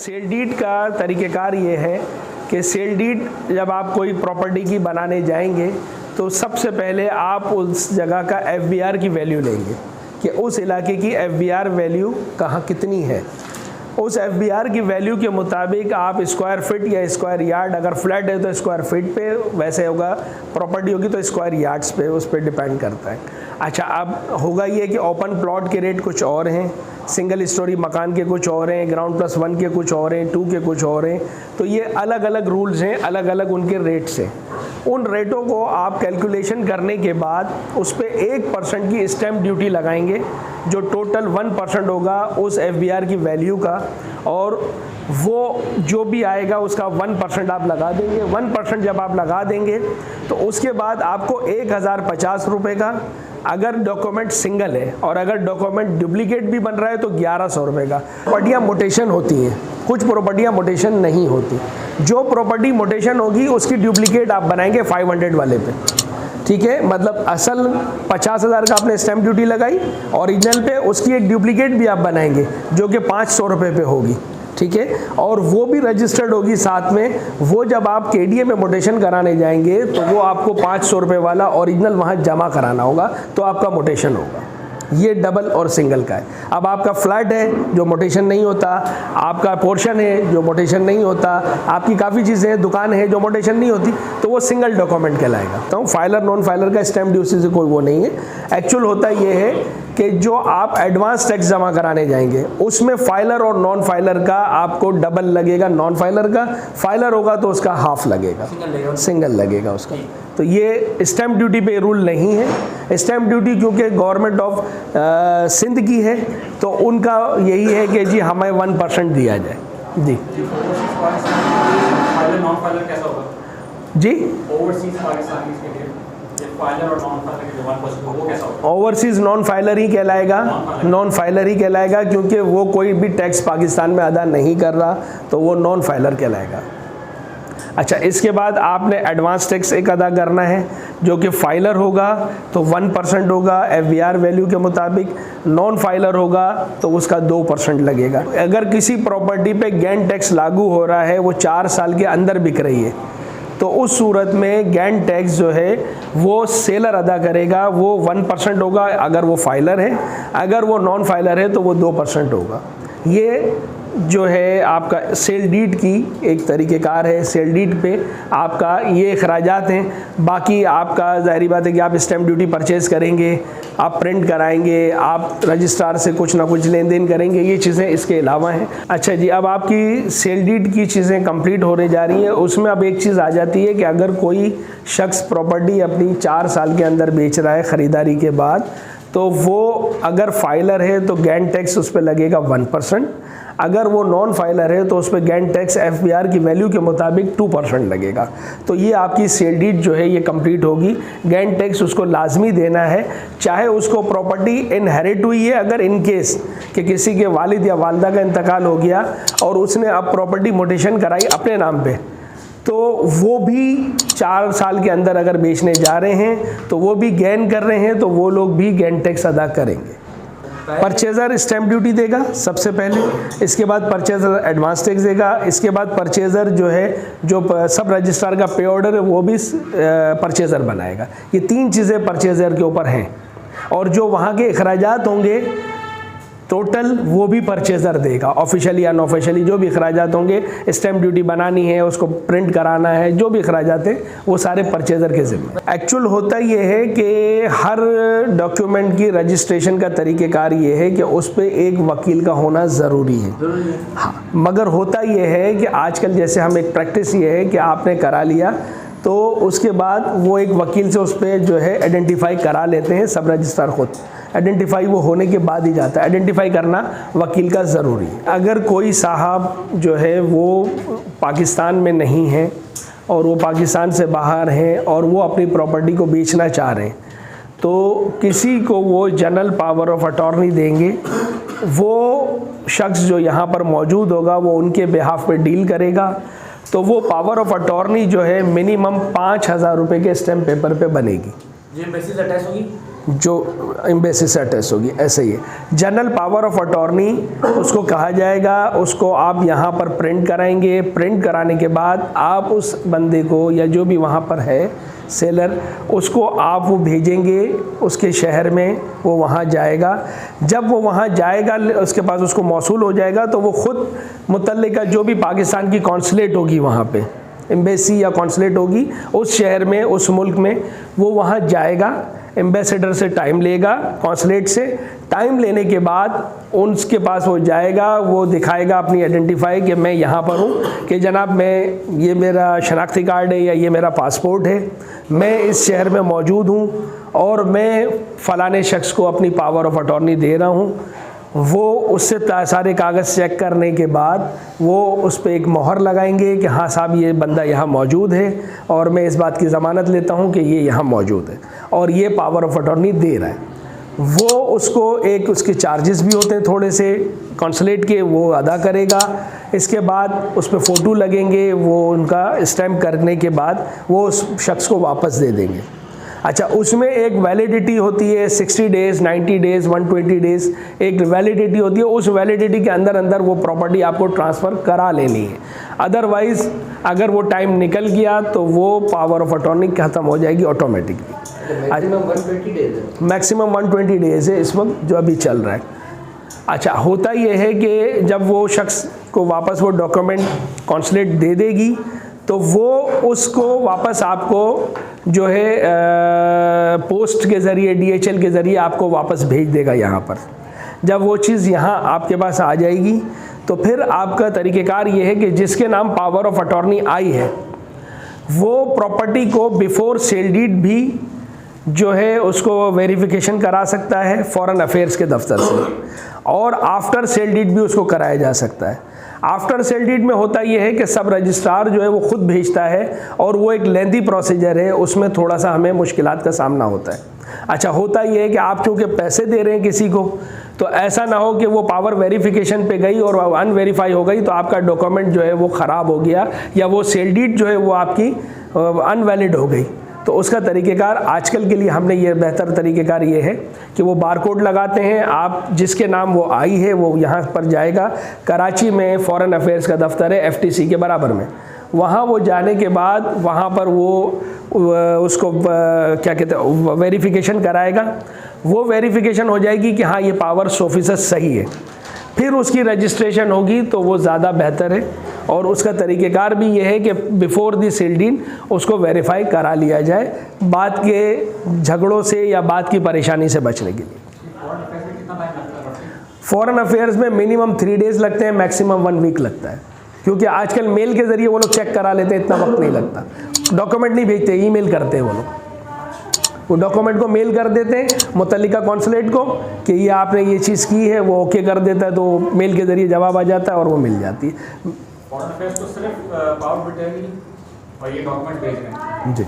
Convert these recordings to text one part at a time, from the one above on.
Sale deed का तरीक़ेकार ये है कि सेल डीड जब आप कोई प्रॉपर्टी की बनाने जाएंगे तो सबसे पहले आप उस जगह का एफबीआर की वैल्यू लेंगे कि उस इलाके की एफबीआर वैल्यू कहाँ कितनी है। उस एफबीआर की वैल्यू के मुताबिक आप स्क्वायर फिट या स्क्वायर यार्ड, अगर फ्लैट है तो स्क्वायर फिट पे, वैसे होगा प्रॉपर्टी होगी तो स्क्वायर यार्ड्स पे, उस पर डिपेंड करता है। अच्छा, अब होगा ये कि ओपन प्लॉट के रेट कुछ और हैं, सिंगल स्टोरी मकान के कुछ और हैं, ग्राउंड प्लस 1 के कुछ और हैं, 2 के कुछ और हैं। तो ये अलग अलग रूल्स हैं, अलग अलग उनके रेट्स हैं। उन रेटों को आप कैलकुलेशन करने के बाद उस पर 1% की स्टैम्प ड्यूटी लगाएंगे, जो टोटल 1% होगा उस एफबीआर की वैल्यू का, और वो जो भी आएगा उसका 1% आप लगा देंगे। 1% जब आप लगा देंगे तो उसके बाद आपको 1050 रुपये का, अगर डॉक्यूमेंट सिंगल है, और अगर डॉक्यूमेंट डुप्लीकेट भी बन रहा है तो 1100 रुपये का। प्रॉपर्टियाँ मोटेशन होती हैं, कुछ प्रॉपर्टियाँ मोटेशन नहीं होती। जो प्रॉपर्टी मोटेशन होगी उसकी डुप्लीकेट आप बनाएंगे 500 वाले पे, ठीक है। मतलब असल 50,000 का आपने स्टैम्प ड्यूटी लगाई ओरिजिनल पे, उसकी एक डुप्लीकेट भी आप बनाएंगे जो कि 500 रुपये पे होगी, ठीक है, और वो भी रजिस्टर्ड होगी साथ में। वो जब आप केडीए में मोटेशन कराने जाएंगे तो वो आपको 500 रुपये वाला ओरिजिनल वहाँ जमा कराना होगा, तो आपका मोटेशन होगा। ये डबल और सिंगल का है। अब आपका फ्लैट है जो मोटेशन नहीं होता, आपका पोर्शन है जो मोटेशन नहीं होता, आपकी काफ़ी चीज़ें हैं, दुकान है जो मोटेशन नहीं होती, तो वो सिंगल डॉक्यूमेंट कहलाएगा। तो फाइलर नॉन फाइलर का स्टैम्प ड्यूटी से कोई वो नहीं है। एक्चुअल होता ये है कि जो आप एडवांस टैक्स जमा कराने जाएंगे उसमें फाइलर और नॉन फाइलर का आपको डबल लगेगा। नॉन फाइलर का, फाइलर होगा तो उसका हाफ लगेगा, सिंगल लगेगा उसका। तो ये स्टैम्प ड्यूटी पे रूल नहीं है। स्टैम्प ड्यूटी क्योंकि गवर्नमेंट ऑफ सिंध की है तो उनका यही है कि जी हमें 1% दिया जाए। जी जी ओवरसीज नॉन फाइलर ही कहलाएगा, नॉन फाइलर ही कहलाएगा, क्योंकि वो कोई भी टैक्स पाकिस्तान में अदा नहीं कर रहा तो वो नॉन फाइलर कहलाएगा। अच्छा, इसके बाद आपने एडवांस टैक्स एक अदा करना है जो कि फाइलर होगा तो 1% होगा एफबीआर वैल्यू के मुताबिक, नॉन फाइलर होगा तो उसका 2% लगेगा। अगर किसी प्रॉपर्टी पे गेन टैक्स लागू हो रहा है, वो 4 साल के अंदर बिक रही है, तो उस सूरत में गेन टैक्स जो है वो सेलर अदा करेगा, वो 1% होगा अगर वो फाइलर है, अगर वो नॉन फाइलर है तो वो 2% होगा। ये जो है आपका सेल डीड की एक तरीक़ेकार है। सेल डीड पे आपका ये अखराजात हैं। बाकी आपका ज़ाहिरी बात है कि आप स्टैम्प ड्यूटी परचेज़ करेंगे, आप प्रिंट कराएंगे, आप रजिस्ट्रार से कुछ ना कुछ लेन देन करेंगे, ये चीज़ें इसके अलावा हैं। अच्छा जी, अब आपकी सेल डीड की चीज़ें कंप्लीट होने जा रही हैं। उसमें अब एक चीज़ आ जाती है कि अगर कोई शख्स प्रॉपर्टी अपनी 4 साल के अंदर बेच रहा है ख़रीदारी के बाद, तो वो अगर फाइलर है तो गेन टैक्स उस पर लगेगा 1%, अगर वो नॉन फाइलर है तो उस पर गेन टैक्स एफबीआर की वैल्यू के मुताबिक 2% लगेगा। तो ये आपकी सेल डीड जो है ये कंप्लीट होगी। गेन टैक्स उसको लाजमी देना है, चाहे उसको प्रॉपर्टी इनहेरिट हुई है, अगर इन केस कि किसी के वालिद या वालदा का इंतकाल हो गया और उसने अब प्रॉपर्टी मोटेशन कराई अपने नाम पे, तो वो भी 4 साल के अंदर अगर बेचने जा रहे हैं तो वो भी गेन कर रहे हैं, तो वो लोग भी गेन टैक्स अदा करेंगे। परचेज़र स्टैम्प ड्यूटी देगा सबसे पहले, इसके बाद परचेज़र एडवांस टैक्स देगा, इसके बाद परचेज़र जो है जो सब रजिस्ट्रार का पे ऑर्डर है वो भी परचेज़र बनाएगा। ये 3 चीज़ें परचेज़र के ऊपर हैं, और जो वहाँ के अखराजात होंगे टोटल वो भी परचेज़र देगा। ऑफिशियली या अनऑफिशियली जो भी अखराजात होंगे, स्टैम्प ड्यूटी बनानी है, उसको प्रिंट कराना है, जो भी अखराजात हैं वो सारे परचेज़र के ज़िम्मे। एक्चुअल होता ये है कि हर डॉक्यूमेंट की रजिस्ट्रेशन का तरीक़ेकार ये है कि उस पर एक वकील का होना ज़रूरी है। हाँ, मगर होता ये है कि आजकल जैसे हम एक प्रैक्टिस ये है कि आपने करा लिया तो उसके बाद वो एक वकील से उस पर जो है आइडेंटिफाई करा लेते हैं, सब रजिस्ट्रार खुद आइडेंटिफाई वो होने के बाद ही जाता है। आइडेंटिफाई करना वकील का ज़रूरी है। अगर कोई साहब जो है वो पाकिस्तान में नहीं है और वो पाकिस्तान से बाहर हैं और वो अपनी प्रॉपर्टी को बेचना चाह रहे हैं, तो किसी को वो जनरल पावर ऑफ अटॉर्नी देंगे। वो शख्स जो यहाँ पर मौजूद होगा वो उनके बिहाफ पे डील करेगा। तो वो पावर ऑफ अटॉर्नी जो है मिनिमम 5,000 रुपये के स्टैम्प पेपर पे बनेगी। ये बेसिस अटैच होगी? जो एम्बेसी से अटैच होगी, ऐसे ही है। जनरल पावर ऑफ अटॉर्नी उसको कहा जाएगा, उसको आप यहाँ पर प्रिंट कराएंगे। प्रिंट कराने के बाद आप उस बंदे को या जो भी वहाँ पर है सेलर, उसको आप वो भेजेंगे उसके शहर में, वो वहाँ जाएगा। जब वो वहाँ जाएगा उसके पास उसको मौसूल हो जाएगा तो वो ख़ुद मुतल्लिका जो भी पाकिस्तान की कॉन्सुलेट होगी वहाँ पे, एम्बेसी या कॉन्सुलेट होगी उस शहर में, उस मुल्क में, वो वहाँ जाएगा, एम्बेसडर से टाइम लेगा, कॉन्सुलेट से टाइम लेने के बाद उनके पास वो जाएगा, वो दिखाएगा अपनी आइडेंटिफाई कि मैं यहाँ पर हूँ, कि जनाब मैं, ये मेरा शनाख्ती कार्ड है या ये मेरा पासपोर्ट है, मैं इस शहर में मौजूद हूँ और मैं फ़लाने शख्स को अपनी पावर ऑफ अटॉर्नी दे रहा हूँ। वो उससे सारे कागज़ चेक करने के बाद वो उस पर एक मोहर लगाएंगे कि हाँ साहब ये बंदा यहाँ मौजूद है और मैं इस बात की ज़मानत लेता हूँ कि ये यहाँ मौजूद है और ये पावर ऑफ अटॉर्नी दे रहा है। वो उसको एक उसके चार्जेस भी होते हैं थोड़े से कॉन्सुलेट के, वो अदा करेगा। इसके बाद उस पर फ़ोटो लगेंगे, वो उनका स्टैम्प करने के बाद वो उस शख्स को वापस दे देंगे। अच्छा, उसमें एक वैलिडिटी होती है 60 डेज़, 90 डेज़, 120 डेज़, एक वैलिडिटी होती है। उस वैलिडिटी के अंदर अंदर वो प्रॉपर्टी आपको ट्रांसफ़र करा लेनी है। अदरवाइज़ अगर वो टाइम निकल गया तो वो पावर ऑफ अटॉर्नी ख़त्म हो जाएगी ऑटोमेटिकली। मैक्सिमम 120 डेज़ है इस वक्त जो अभी चल रहा है। अच्छा, होता ये है कि जब वो शख्स को वापस वो डॉक्यूमेंट कॉन्सुलेट दे देगी तो वो उसको वापस आपको जो है पोस्ट के ज़रिए, DHL के ज़रिए आपको वापस भेज देगा यहाँ पर। जब वो चीज़ यहाँ आपके पास आ जाएगी तो फिर आपका तरीक़ेकार ये है कि जिसके नाम पावर ऑफ अटॉर्नी आई है वो प्रॉपर्टी को बिफ़ोर सेल डीड भी जो है उसको वेरिफिकेशन करा सकता है फॉरेन अफेयर्स के दफ्तर से, और आफ्टर सेल डीड भी उसको कराया जा सकता है। आफ्टर सेल डीड में होता यह है कि सब रजिस्ट्रार जो है वो खुद भेजता है और वो एक लेंथी प्रोसीजर है, उसमें थोड़ा सा हमें मुश्किलात का सामना होता है। अच्छा, होता यह है कि आप क्योंकि पैसे दे रहे हैं किसी को, तो ऐसा ना हो कि वो पावर वेरिफिकेशन पे गई और अनवेरीफाई हो गई तो आपका डॉक्यूमेंट जो है वो ख़राब हो गया या वो सेल डीड जो है वो आपकी अनवैलिड हो गई। तो उसका तरीक़ेकार आजकल के लिए हमने ये बेहतर तरीक़ेकार ये है कि वो बारकोड लगाते हैं, आप जिसके नाम वो आई है वो यहाँ पर जाएगा। कराची में फॉरेन अफेयर्स का दफ्तर है FTC के बराबर में, वहाँ वो जाने के बाद वहाँ पर वो उसको क्या कहते हैं वेरिफिकेशन कराएगा। वो वेरिफिकेशन हो जाएगी कि हाँ ये पावर 100% सही है, फिर उसकी रजिस्ट्रेशन होगी तो वो ज़्यादा बेहतर है। और उसका तरीक़ेकार भी ये है कि बिफ़ोर दी सेल डीड उसको वेरीफाई करा लिया जाए, बात के झगड़ों से या बात की परेशानी से बचने के लिए। फॉरेन अफेयर्स में मिनिमम 3 डेज़ लगते हैं, मैक्सिमम 1 वीक लगता है, क्योंकि आजकल मेल के ज़रिए वो लोग चेक करा लेते हैं, इतना वक्त नहीं लगता। डॉक्यूमेंट नहीं भेजते, ईमेल करते हैं वो लोग। वो डॉक्यूमेंट को मेल कर देते हैं मुतल्लिका कॉन्सुलेट को कि ये आपने ये चीज़ की है, वो ओके कर देता है, तो मेल के ज़रिए जवाब आ जाता है और वो मिल जाती है। फॉरेन अफेयर्स तो सिर्फ पावर बिटेली और ये डॉक्यूमेंट भेज रहे हैं जी,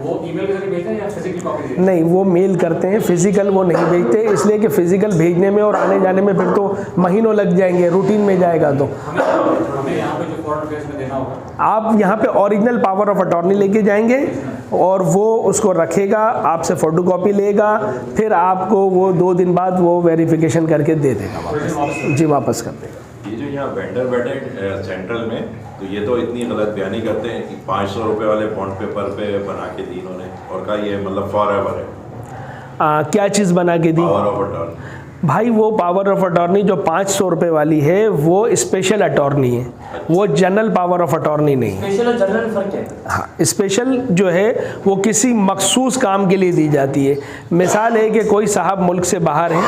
वो ईमेल के जरिए भेजते हैं या फिजिकल कॉपी? नहीं, वो मेल करते हैं, फिजिकल वो नहीं भेजते, इसलिए कि फिजिकल भेजने में और आने जाने में फिर तो महीनों लग जाएंगे, रूटीन में जाएगा। तो हमें यहाँ पे जो फॉरेन अफेयर्स में देना होगा, आप यहाँ पे ओरिजिनल पावर ऑफ अटॉर्नी लेके जाएंगे और वो उसको रखेगा, आपसे फ़ोटोकॉपी लेगा, फिर आपको वो 2 दिन बाद वो वेरिफिकेशन करके दे देगा वापस। जी, वापस कर देगा। ये जो यहाँ वेंडर बैठे सेंट्रल में, तो ये तो इतनी गलत बयानी करते हैं कि 500 रुपये वाले बॉन्ड पेपर पे बना के दी इन्होंने, और कहा ये मतलब फॉरएवर है। क्या चीज़ बना के दी? Power of attorney. भाई वो पावर ऑफ अटॉर्नी जो 500 रुपये वाली है वो स्पेशल अटॉर्नी है, वो जनरल पावर ऑफ अटॉर्नी नहीं है। स्पेशल और जनरल फर्क है? हाँ, स्पेशल जो है वो किसी मखसूस काम के लिए दी जाती है। मिसाल है कि कोई साहब मुल्क से बाहर है,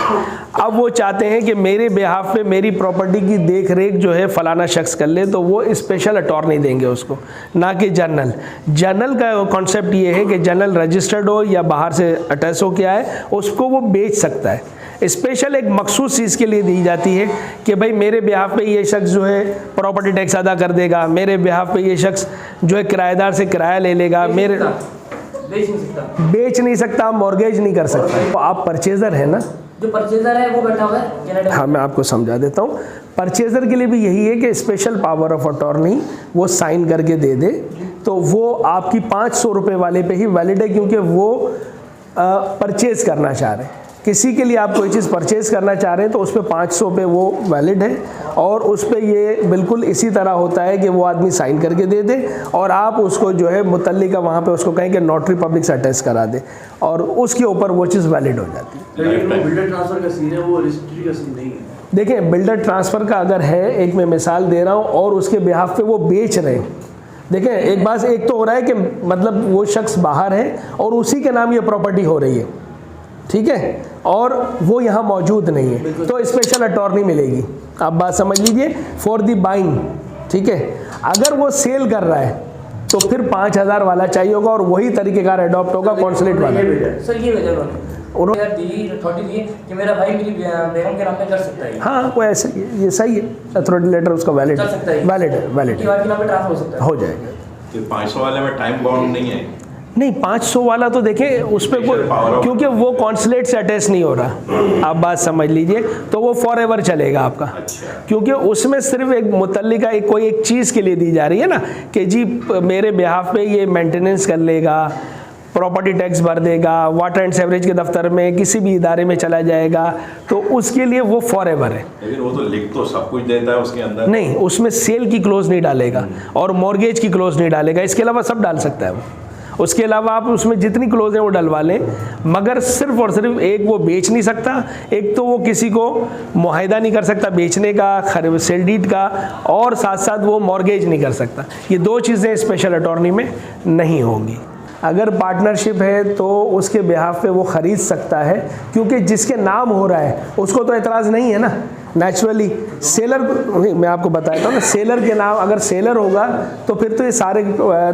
अब वो चाहते हैं कि मेरे बिहाफ पे मेरी प्रॉपर्टी की देख रेख जो है फ़लाना शख्स कर ले, तो वो स्पेशल अटॉर्नी देंगे उसको, ना कि जनरल। जनरल का कॉन्सेप्ट ये है कि जनरल रजिस्टर्ड हो या बाहर से अटैच हो क्या है, उसको वो बेच सकता है। स्पेशल एक मखसूस चीज़ के लिए दी जाती है कि भाई मेरे बिहाफ पे ये शख्स जो है प्रॉपर्टी टैक्स अदा कर देगा, मेरे बिहाफ पे ये शख्स जो है किराएदार से किराया ले लेगा, मेरे बेच नहीं सकता, मॉर्गेज नहीं कर सकता। तो आप परचेज़र है ना, जो परचेज़र है वो बैठा हुआ है। हाँ, मैं आपको समझा देता हूँ। परचेज़र के लिए भी यही है कि स्पेशल पावर ऑफ अटॉर्नी वो साइन करके दे दे, तो वो आपकी 500 रुपये वाले पे ही वैलिड है, क्योंकि वो परचेज करना चाह रहे हैं, किसी के लिए आप कोई चीज़ परचेज़ करना चाह रहे हैं तो उस पर 500 पे वो वैलिड है, और उस पर ये बिल्कुल इसी तरह होता है कि वो आदमी साइन करके दे दे और आप उसको जो है मुतल्लिका वहाँ पे उसको कहें कि नोटरी पब्लिक से अटेस्ट करा दे और उसके ऊपर वो चीज़ वैलिड हो जाती है। लेकिन वो बिल्डर ट्रांसफर का सीन है, वो रजिस्ट्री का सीन नहीं है। देखें, बिल्डर ट्रांसफ़र का अगर है, एक मैं मिसाल दे रहा हूँ, और उसके बिहाफ पे वो बेच रहे हैं। देखें, एक तो हो रहा है कि मतलब वो शख्स बाहर है और उसी के नाम ये प्रॉपर्टी हो रही है, ठीक है, और वो यहाँ मौजूद नहीं है, तो स्पेशल अटॉर्नी मिलेगी। आप बात समझ लीजिए, फॉर दी बाइंग, ठीक है। अगर वो सेल कर रहा है तो फिर 5000 वाला चाहिए होगा और वही तरीक़ेकार अडॉप्ट होगा कॉन्सुलेट वाला। सर ये वजह उन्होंने अथॉरिटी दी कि मेरा भाई मेरी बेगम के नाम पे कर सकता है। हाँ, वो ऐसे ये सही है, अथॉरिटी लेटर उसका वैलिड चल सकता है, वैलिड है, वैलिड के नाम पे ट्रांसफर हो सकता है, हो जाएगा। तो 500 वाले में टाइम बाउंड नहीं है? नहीं, 500 वाला तो देखें उस पर कोई, क्योंकि वो कॉन्सुलेट से अटैच नहीं हो रहा, आप बात समझ लीजिए, तो वो फॉर एवर चलेगा आपका। क्योंकि उसमें सिर्फ एक मुतल्लिका कोई एक चीज़ के लिए दी जा रही है ना कि जी मेरे बिहाफ पे ये मेंटेनेंस कर लेगा, प्रॉपर्टी टैक्स भर देगा, वाटर एंड सेवरेज के दफ्तर में किसी भी इदारे में चला जाएगा, तो उसके लिए वो फॉर एवर है। लेकिन वो तो लिख तो सब कुछ देता है उसके अंदर। नहीं, उसमें सेल की क्लोज नहीं डालेगा और मॉर्गेज की क्लोज नहीं डालेगा, इसके अलावा सब डाल सकता है वो। उसके अलावा आप उसमें जितनी क्लोज है वो डलवा लें, मगर सिर्फ और सिर्फ एक वो बेच नहीं सकता, एक तो वो किसी को मुआहिदा नहीं कर सकता बेचने का, सेल डीड का, और साथ साथ वो मॉर्गेज नहीं कर सकता। ये दो चीज़ें स्पेशल अटॉर्नी में नहीं होंगी। अगर पार्टनरशिप है तो उसके बिहाफ पे वो ख़रीद सकता है, क्योंकि जिसके नाम हो रहा है उसको तो एतराज़ नहीं है ना। नेचुरली सेलर, मैं आपको बताता हूँ ना, सेलर के नाम अगर सेलर होगा तो फिर तो ये सारे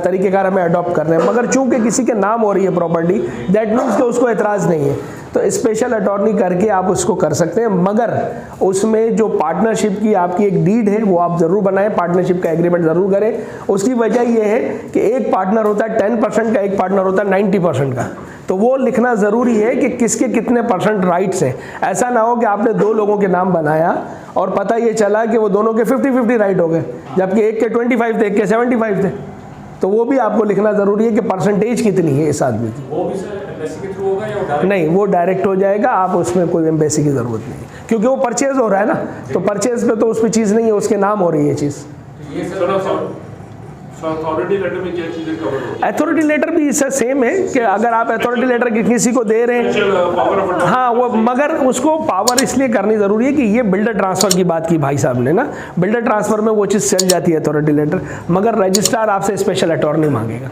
तरीक़ेकार हमें अडॉप्ट करने हैं, मगर चूंकि किसी के नाम हो रही है प्रॉपर्टी, दैट मीन्स कि उसको एतराज़ नहीं है, तो स्पेशल अटॉर्नी करके आप उसको कर सकते हैं। मगर उसमें जो पार्टनरशिप की आपकी एक डीड है वो आप ज़रूर बनाएं, पार्टनरशिप का एग्रीमेंट ज़रूर करें। उसकी वजह यह है कि एक पार्टनर होता है 10% का, एक पार्टनर होता है 90% का, तो वो लिखना ज़रूरी है कि किसके कितने % राइट्स हैं। ऐसा ना हो कि आपने 2 लोगों के नाम बनाया और पता ये चला कि वो दोनों के 50-50 राइट हो गए, जबकि एक के 25 थे, एक के 75 थे। तो वो भी आपको लिखना ज़रूरी है कि परसेंटेज कितनी है इस आदमी की। वो भी सर एम्बेसी के थ्रू होगा या डायरेक्ट? नहीं, वो डायरेक्ट हो जाएगा, आप उसमें कोई एम्बेसी की ज़रूरत नहीं, क्योंकि वो परचेज़ हो रहा है ना, तो परचेज़ पे तो उस पर चीज़ नहीं है, उसके नाम हो रही है चीज़। ये सर अथॉरिटी लेटर में क्या चीज़ें कवर होती है? अथॉरिटी लेटर भी इससे सेम है कि अगर आप अथॉरिटी लेटर किसी को दे रहे हैं, हाँ वो, मगर उसको पावर इसलिए करनी ज़रूरी है कि ये बिल्डर ट्रांसफ़र की बात की भाई साहब ने ना, बिल्डर ट्रांसफ़र में वो चीज़ चल जाती है अथॉरिटी लेटर, मगर रजिस्ट्रार आपसे स्पेशल अटॉर्नी मांगेगा।